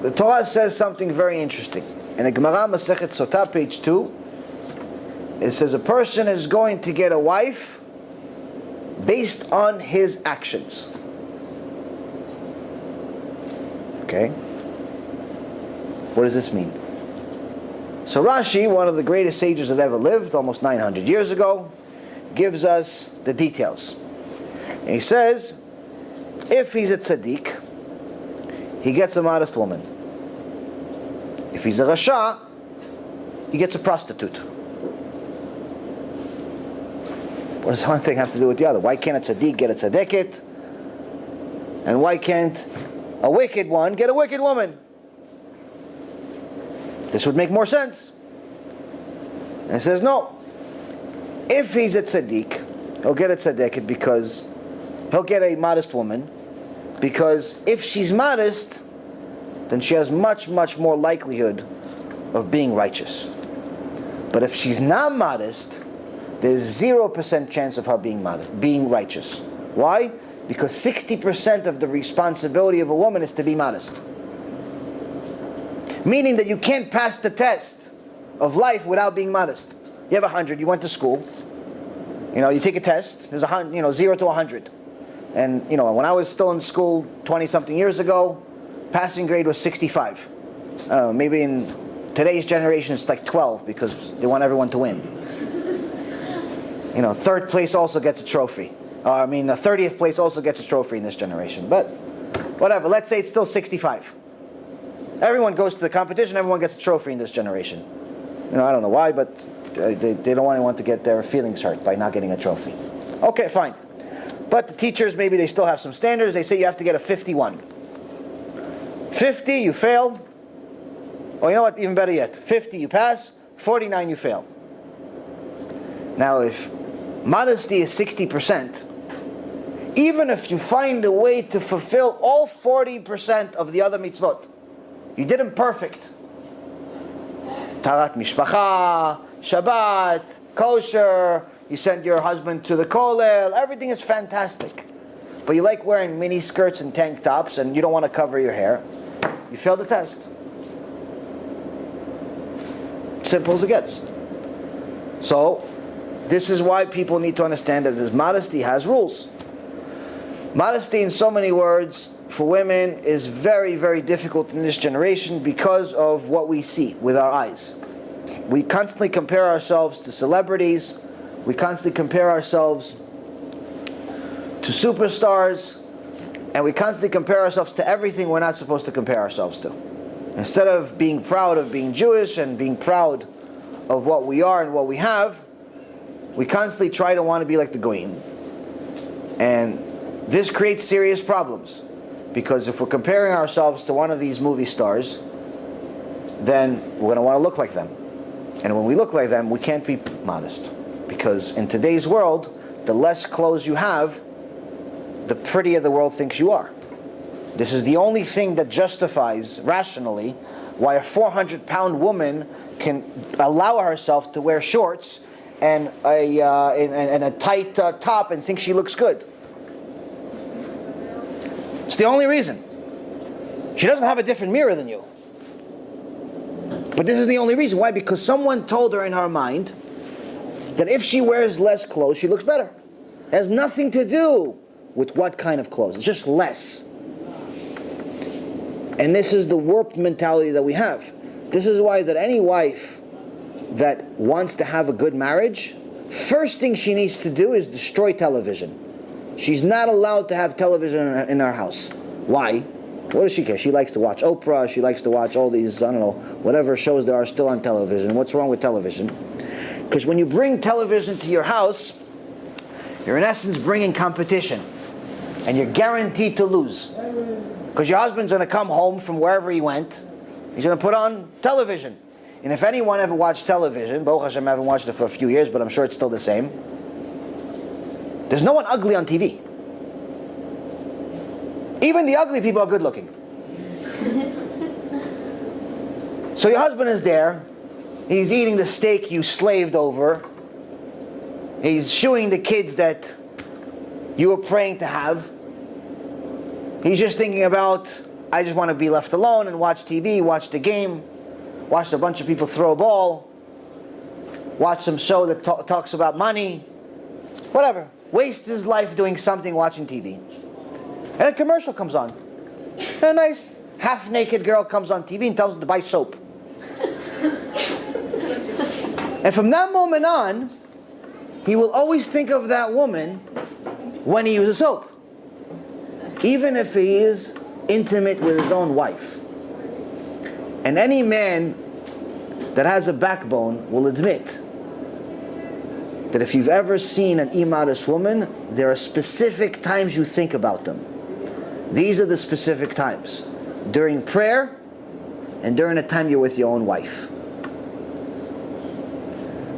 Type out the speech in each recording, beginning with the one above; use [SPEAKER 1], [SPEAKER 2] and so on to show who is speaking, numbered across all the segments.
[SPEAKER 1] The Torah says something very interesting. In the Gemara Masechet Sotah, page 2, it says a person is going to get a wife based on his actions. Okay? What does this mean? So Rashi, one of the greatest sages that ever lived, almost 900 years ago, gives us the details. And he says, if he's a tzaddik, he gets a modest woman. If he's a rasha, he gets a prostitute. What does one thing have to do with the other? Why can't a tzaddik get a tzaddiket? And why can't a wicked one get a wicked woman? This would make more sense. And it says no. If he's a tzaddik, he'll get a tzaddiket because he'll get a modest woman, because if she's modest, then she has much, much more likelihood of being righteous. But if she's not modest, there's 0% chance of her being righteous. Why? Because 60% of the responsibility of a woman is to be modest. Meaning that you can't pass the test of life without being modest. You have 100, you went to school, you take a test, there's 100, 0 to 100. And when I was still in school 20-something years ago, passing grade was 65. I don't know, maybe in today's generation it's like 12 because they want everyone to win. Third place also gets a trophy. The 30th place also gets a trophy in this generation. But whatever, let's say it's still 65. Everyone goes to the competition, everyone gets a trophy in this generation. I don't know why, but they don't want anyone to get their feelings hurt by not getting a trophy. Okay, fine. But the teachers, maybe they still have some standards. They say you have to get a 51. 50, you failed. Or you know what, even better yet, 50 you pass, 49 you fail. Now if modesty is 60%, even if you find a way to fulfill all 40% of the other mitzvot, you did them perfect. Tarat mishpacha, Shabbat, kosher, you send your husband to the kollel, everything is fantastic. But you like wearing mini skirts and tank tops and you don't want to cover your hair. You failed the test. Simple as it gets. So, this is why people need to understand that this modesty has rules. Modesty, in so many words, for women is very, very difficult in this generation because of what we see with our eyes. We constantly compare ourselves to celebrities. We constantly compare ourselves to superstars. And we constantly compare ourselves to everything we're not supposed to compare ourselves to. Instead of being proud of being Jewish and being proud of what we are and what we have, we constantly try to want to be like the Goyim. And this creates serious problems. Because if we're comparing ourselves to one of these movie stars, then we're going to want to look like them. And when we look like them, we can't be modest. Because in today's world, the less clothes you have, the prettier the world thinks you are. This is the only thing that justifies, rationally, why a 400-pound woman can allow herself to wear shorts and a tight top and think she looks good. It's the only reason. She doesn't have a different mirror than you. But this is the only reason. Why? Because someone told her in her mind that if she wears less clothes, she looks better. It has nothing to do with what kind of clothes. It's just less. And this is the warped mentality that we have. This is why that any wife that wants to have a good marriage, first thing she needs to do is destroy television. She's not allowed to have television in her house. Why? What does she care? She likes to watch Oprah. She likes to watch all these, I don't know, whatever shows there are still on television. What's wrong with television? Because when you bring television to your house, you're in essence bringing competition. And you're guaranteed to lose. Because your husband's going to come home from wherever he went. He's going to put on television. And if anyone ever watched television, Baruch Hashem, I haven't watched it for a few years, but I'm sure it's still the same. There's no one ugly on TV. Even the ugly people are good looking. So your husband is there. He's eating the steak you slaved over. He's shooing the kids that you were praying to have. He's just thinking about I just want to be left alone and watch TV, watch the game, watch a bunch of people throw a ball, watch some show that talks about money, whatever. Waste his life doing something, watching TV. And a commercial comes on. And a nice half-naked girl comes on TV and tells him to buy soap. And from that moment on, he will always think of that woman when he uses soap. Even if he is intimate with his own wife. And any man that has a backbone will admit that if you've ever seen an immodest woman, there are specific times you think about them. These are the specific times. During prayer and during the time you're with your own wife.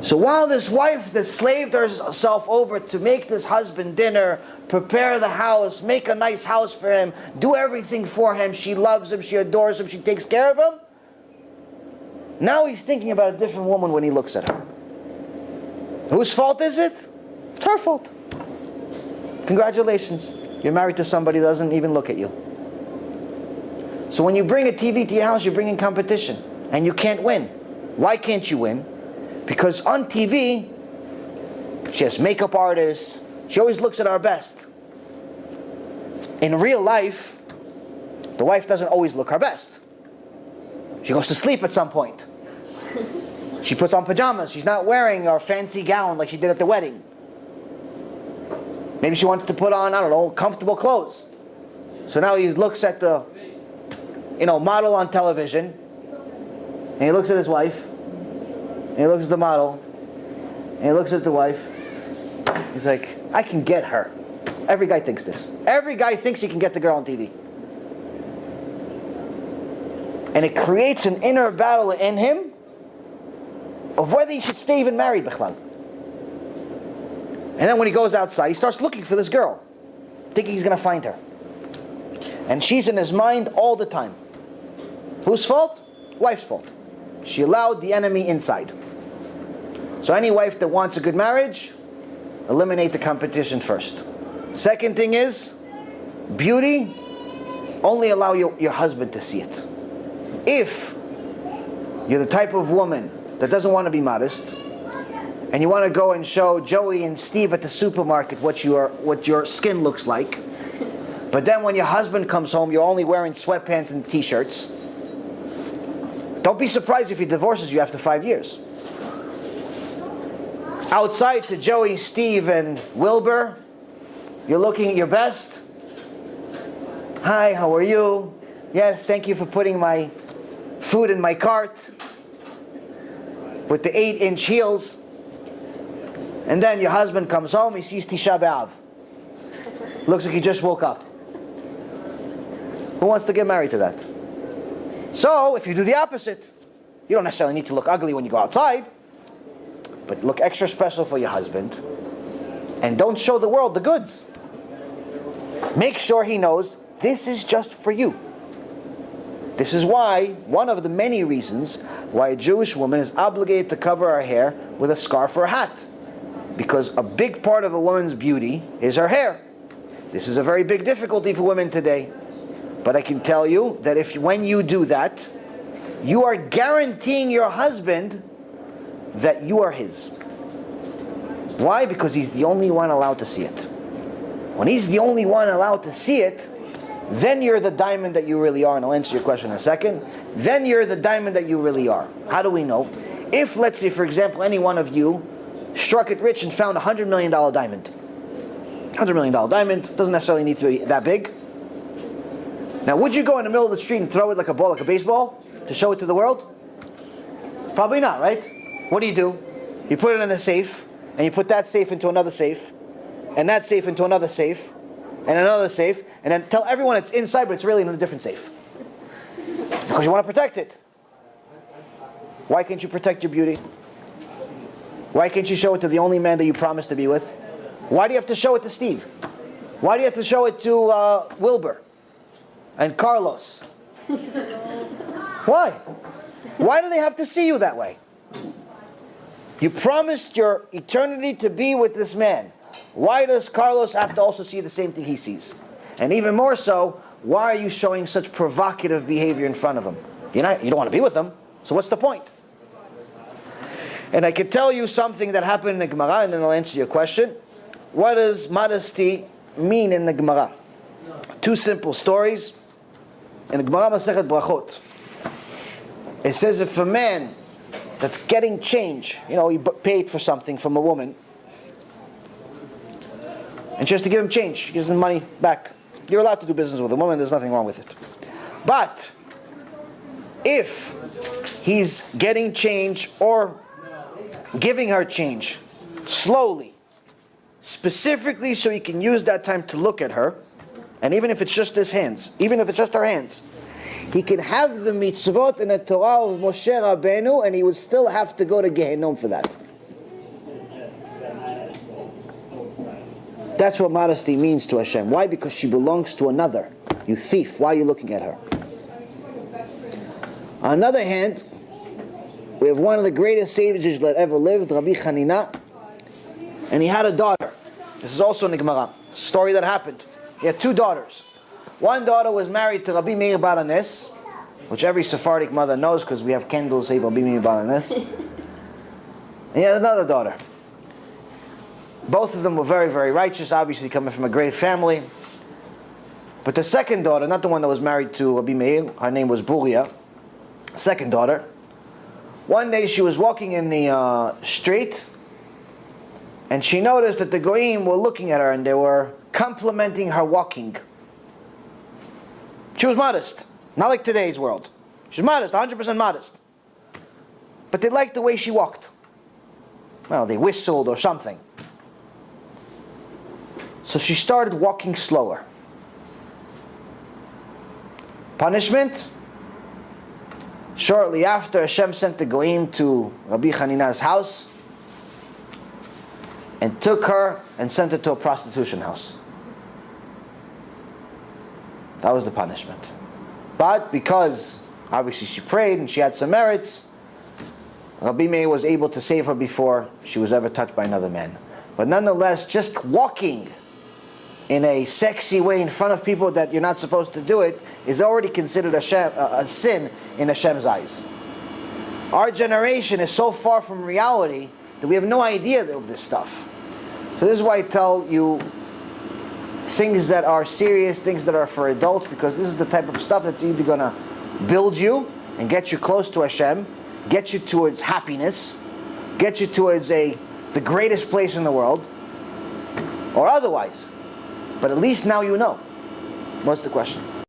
[SPEAKER 1] So while this wife that slaved herself over to make this husband dinner, prepare the house, make a nice house for him, do everything for him, she loves him, she adores him, she takes care of him, now he's thinking about a different woman when he looks at her. Whose fault is it? It's her fault. Congratulations. You're married to somebody that doesn't even look at you. So when you bring a TV to your house, you're bringing competition. And you can't win. Why can't you win? Because on TV, she has makeup artists. She always looks at our best. In real life, the wife doesn't always look her best. She goes to sleep at some point. She puts on pajamas. She's not wearing her fancy gown like she did at the wedding. Maybe she wants to put on, I don't know, comfortable clothes. So now he looks at the, model on television. And he looks at his wife. And he looks at the model. And he looks at the wife. He's like, I can get her. Every guy thinks this. Every guy thinks he can get the girl on TV. And it creates an inner battle in him of whether he should stay even married, bichlal. And then when he goes outside, he starts looking for this girl, thinking he's going to find her. And she's in his mind all the time. Whose fault? Wife's fault. She allowed the enemy inside. So any wife that wants a good marriage, eliminate the competition first. Second thing is, beauty, only allow your husband to see it. If you're the type of woman that doesn't want to be modest, and you want to go and show Joey and Steve at the supermarket what your skin looks like, but then when your husband comes home, you're only wearing sweatpants and t-shirts, don't be surprised if he divorces you after 5 years. Outside to Joey, Steve, and Wilbur, you're looking at your best. Hi, how are you? Yes, thank you for putting my food in my cart with the 8-inch heels. And then your husband comes home, he sees Tisha B'Av. Looks like he just woke up. Who wants to get married to that? So, if you do the opposite, you don't necessarily need to look ugly when you go outside, but look extra special for your husband. And don't show the world the goods. Make sure he knows this is just for you. This is why, one of the many reasons why a Jewish woman is obligated to cover her hair with a scarf or a hat. Because a big part of a woman's beauty is her hair. This is a very big difficulty for women today. But I can tell you that when you do that, you are guaranteeing your husband that you are his. Why? Because he's the only one allowed to see it. When he's the only one allowed to see it, then you're the diamond that you really are. And I'll answer your question in a second. Then you're the diamond that you really are. How do we know? If, let's say, for example, any one of you struck it rich and found a $100 million diamond. $100 million diamond, doesn't necessarily need to be that big. Now, would you go in the middle of the street and throw it like a ball, like a baseball, to show it to the world? Probably not, right? What do? You put it in a safe, and you put that safe into another safe, and that safe into another safe, and another safe, and then tell everyone it's inside, but it's really in a different safe. Because you want to protect it. Why can't you protect your beauty? Why can't you show it to the only man that you promised to be with? Why do you have to show it to Steve? Why do you have to show it to Wilbur and Carlos? Why? Why do they have to see you that way? You promised your eternity to be with this man. Why does Carlos have to also see the same thing he sees? And even more so, why are you showing such provocative behavior in front of him? You don't want to be with him, so what's the point? And I can tell you something that happened in the Gemara, and then I'll answer your question. What does modesty mean in the Gemara? Two simple stories. In the Gemara Masechet Brachot, it says if a man that's getting change, he paid for something from a woman, and she has to give him change, she gives him money back. You're allowed to do business with a woman, there's nothing wrong with it. But if he's getting change or giving her change slowly, specifically so he can use that time to look at her, and even if it's just his hands, even if it's just her hands, he can have the mitzvot in the Torah of Moshe Rabbeinu, and he would still have to go to Gehenom for that. That's what modesty means to Hashem. Why? Because she belongs to another. You thief, why are you looking at her? On the other hand, we have one of the greatest sages that ever lived, Rabbi Hanina, and he had a daughter. This is also in the Gemara, a story that happened. He had two daughters. One daughter was married to Rabbi Meir Bar Hanes, which every Sephardic mother knows because we have candles say Rabbi Meir Bar Hanes. And he had another daughter. Both of them were very, very righteous, obviously coming from a great family. But the second daughter, not the one that was married to Rabbi Meir, her name was Buria, second daughter, one day she was walking in the street, and she noticed that the Goyim were looking at her and they were complimenting her walking. She was modest, not like today's world. She's modest, 100% modest. But they liked the way she walked. Well, they whistled or something. So she started walking slower. Punishment? Shortly after, Hashem sent the Goyim to Rabbi Hanina's house and took her and sent her to a prostitution house. That was the punishment. But because obviously she prayed and she had some merits, Rabbi Meir was able to save her before she was ever touched by another man. But nonetheless, just walking in a sexy way in front of people that you're not supposed to do it is already considered a sin in Hashem's eyes. Our generation is so far from reality that we have no idea of this stuff. So this is why I tell you things that are serious, things that are for adults, because this is the type of stuff that's either going to build you and get you close to Hashem, get you towards happiness, get you towards the greatest place in the world, or otherwise. But at least now you know. What's the question?